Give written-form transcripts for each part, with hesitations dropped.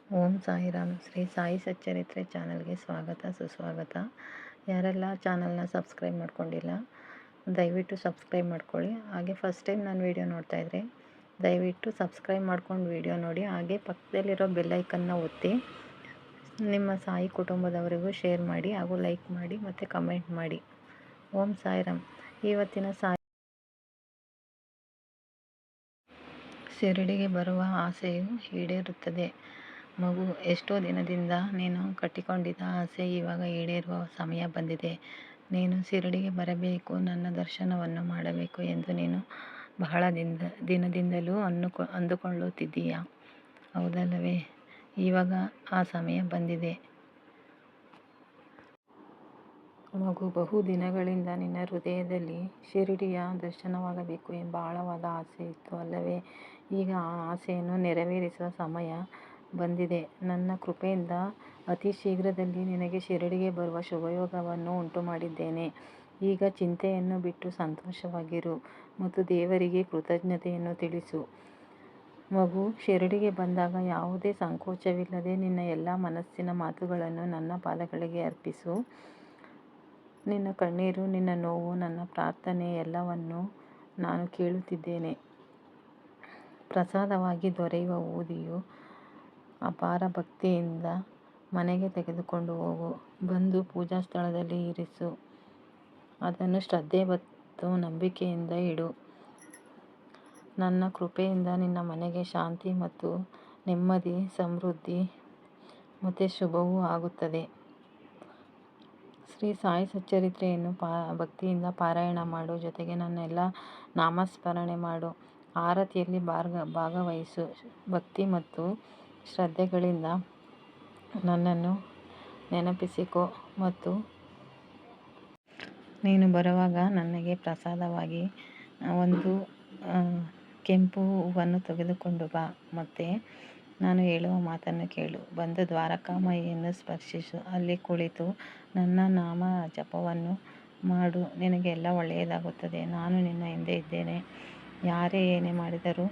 ಓಂ ಸಾಯಿರಾಮ್. ಶ್ರೀ ಸಾಯಿ ಸಚ್ಚರಿತ್ರೆ ಚಾನಲ್ಗೆ ಸ್ವಾಗತ ಸುಸ್ವಾಗತ. ಯಾರೆಲ್ಲ ಚಾನಲ್ನ ಸಬ್ಸ್ಕ್ರೈಬ್ ಮಾಡ್ಕೊಂಡಿಲ್ಲ ದಯವಿಟ್ಟು ಸಬ್ಸ್ಕ್ರೈಬ್ ಮಾಡ್ಕೊಳ್ಳಿ. ಹಾಗೆ ಫಸ್ಟ್ ಟೈಮ್ ನಾನು ವೀಡಿಯೋ ನೋಡ್ತಾ ಇದ್ದರೆ ದಯವಿಟ್ಟು ಸಬ್ಸ್ಕ್ರೈಬ್ ಮಾಡ್ಕೊಂಡು ವೀಡಿಯೋ ನೋಡಿ. ಹಾಗೆ ಪಕ್ಕದಲ್ಲಿರೋ ಬೆಲ್ಲೈಕನ್ನ ಒತ್ತಿ ನಿಮ್ಮ ಸಾಯಿ ಕುಟುಂಬದವರಿಗೂ ಶೇರ್ ಮಾಡಿ ಹಾಗೂ ಲೈಕ್ ಮಾಡಿ ಮತ್ತು ಕಮೆಂಟ್ ಮಾಡಿ. ಓಂ ಸಾಯಿರಾಮ್. ಇವತ್ತಿನ ಶಿರಡಿಗೆ ಬರುವ ಆಸೆಯು ಈಡೇರುತ್ತದೆ. ಮಗು, ಎಷ್ಟೋ ದಿನದಿಂದ ನೀನು ಕಟ್ಟಿಕೊಂಡಿದ್ದ ಆಸೆ ಇವಾಗ ಈಡೇರುವ ಸಮಯ ಬಂದಿದೆ. ನೀನು ಶಿರಡಿಗೆ ಬರಬೇಕು, ನನ್ನ ದರ್ಶನವನ್ನು ಮಾಡಬೇಕು ಎಂದು ನೀನು ಬಹಳ ದಿನದಿಂದಲೂ ಅಂದುಕೊಳ್ಳುತ್ತಿದ್ದೀಯ, ಹೌದಲ್ಲವೇ? ಇವಾಗ ಆ ಸಮಯ ಬಂದಿದೆ ಮಗು. ಬಹು ದಿನಗಳಿಂದ ನಿನ್ನ ಹೃದಯದಲ್ಲಿ ಶಿರಡಿಯ ದರ್ಶನವಾಗಬೇಕು ಎಂಬ ಆಳವಾದ ಆಸೆ ಇತ್ತು ಅಲ್ಲವೇ? ಈಗ ಆ ಆಸೆಯನ್ನು ನೆರವೇರಿಸುವ ಸಮಯ ಬಂದಿದೆ. ನನ್ನ ಕೃಪೆಯಿಂದ ಅತಿ ಶೀಘ್ರದಲ್ಲಿ ನಿನಗೆ ಶಿರಡಿಗೆ ಬರುವ ಶುಭಯೋಗವನ್ನು ಉಂಟು ಮಾಡಿದ್ದೇನೆ. ಈಗ ಚಿಂತೆಯನ್ನು ಬಿಟ್ಟು ಸಂತೋಷವಾಗಿರು ಮತ್ತು ದೇವರಿಗೆ ಕೃತಜ್ಞತೆಯನ್ನು ತಿಳಿಸು. ಮಗು, ಶಿರಡಿಗೆ ಬಂದಾಗ ಯಾವುದೇ ಸಂಕೋಚವಿಲ್ಲದೆ ನಿನ್ನ ಎಲ್ಲ ಮನಸ್ಸಿನ ಮಾತುಗಳನ್ನು ನನ್ನ ಪಾದಗಳಿಗೆ ಅರ್ಪಿಸು. ನಿನ್ನ ಕಣ್ಣೀರು, ನಿನ್ನ ನೋವು, ನನ್ನ ಪ್ರಾರ್ಥನೆ ಎಲ್ಲವನ್ನೂ ನಾನು ಕೇಳುತ್ತಿದ್ದೇನೆ. ಪ್ರಸಾದವಾಗಿ ದೊರೆಯುವ ಊದಿಯು ಅಪಾರ ಭಕ್ತಿಯಿಂದ ಮನೆಗೆ ತೆಗೆದುಕೊಂಡು ಹೋಗು. ಬಂದು ಪೂಜಾ ಸ್ಥಳದಲ್ಲಿ ಇರಿಸು. ಅದನ್ನು ಶ್ರದ್ಧೆ ಮತ್ತು ನಂಬಿಕೆಯಿಂದ ಇಡು. ನನ್ನ ಕೃಪೆಯಿಂದ ನಿನ್ನ ಮನೆಗೆ ಶಾಂತಿ ಮತ್ತು ನೆಮ್ಮದಿ, ಸಮೃದ್ಧಿ ಮತ್ತು ಶುಭವೂ ಆಗುತ್ತದೆ. ಶ್ರೀ ಸಾಯಿ ಸಚ್ಚರಿತ್ರೆಯನ್ನು ಭಕ್ತಿಯಿಂದ ಪಾರಾಯಣ ಮಾಡು. ಜೊತೆಗೆ ನನ್ನೆಲ್ಲ ನಾಮಸ್ಮರಣೆ ಮಾಡು. ಆರತಿಯಲ್ಲಿ ಭಾಗವಹಿಸು. ಭಕ್ತಿ ಮತ್ತು ಶ್ರದ್ಧೆಗಳಿಂದ ನನ್ನನ್ನು ನೆನಪಿಸಿಕೊ ಮತ್ತು ನೀನು ಬರುವಾಗ ನನಗೆ ಪ್ರಸಾದವಾಗಿ ಒಂದು ಕೆಂಪು ಹೂವನ್ನು ತೆಗೆದುಕೊಂಡು ಬಾ. ಮತ್ತು ನಾನು ಹೇಳುವ ಮಾತನ್ನು ಕೇಳು. ಬಂದು ದ್ವಾರಕಾಮಾಯಿಯನ್ನು ಸ್ಪರ್ಶಿಸು. ಅಲ್ಲಿ ಕುಳಿತು ನನ್ನ ನಾಮ ಜಪವನ್ನು ಮಾಡು. ನಿನಗೆ ಎಲ್ಲ ಒಳ್ಳೆಯದಾಗುತ್ತದೆ. ನಾನು ನಿನ್ನ ಹಿಂದೆ ಇದ್ದೇನೆ. ಯಾರೇ ಏನೇ ಮಾಡಿದರೂ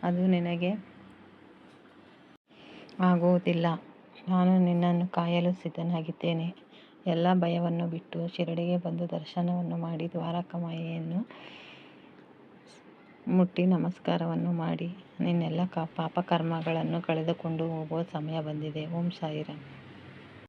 ಅದು ನಿನಗೆ ಆಗುವುದಿಲ್ಲ. ನಾನು ನಿನ್ನನ್ನು ಕಾಯಲು ಸಿದ್ಧನಾಗಿದ್ದೇನೆ. ಎಲ್ಲ ಭಯವನ್ನು ಬಿಟ್ಟು ಶಿರಡಿಗೆ ಬಂದು ದರ್ಶನವನ್ನು ಮಾಡಿ ದ್ವಾರಕಾಮಾಯಿಯನ್ನು ಮುಟ್ಟಿ ನಮಸ್ಕಾರವನ್ನು ಮಾಡಿ ನಿನ್ನೆಲ್ಲ ಪಾಪಕರ್ಮಗಳನ್ನು ಕಳೆದುಕೊಂಡು ಹೋಗುವ ಸಮಯ ಬಂದಿದೆ. ಓಂ ಸಾಯಿರಾಮ್.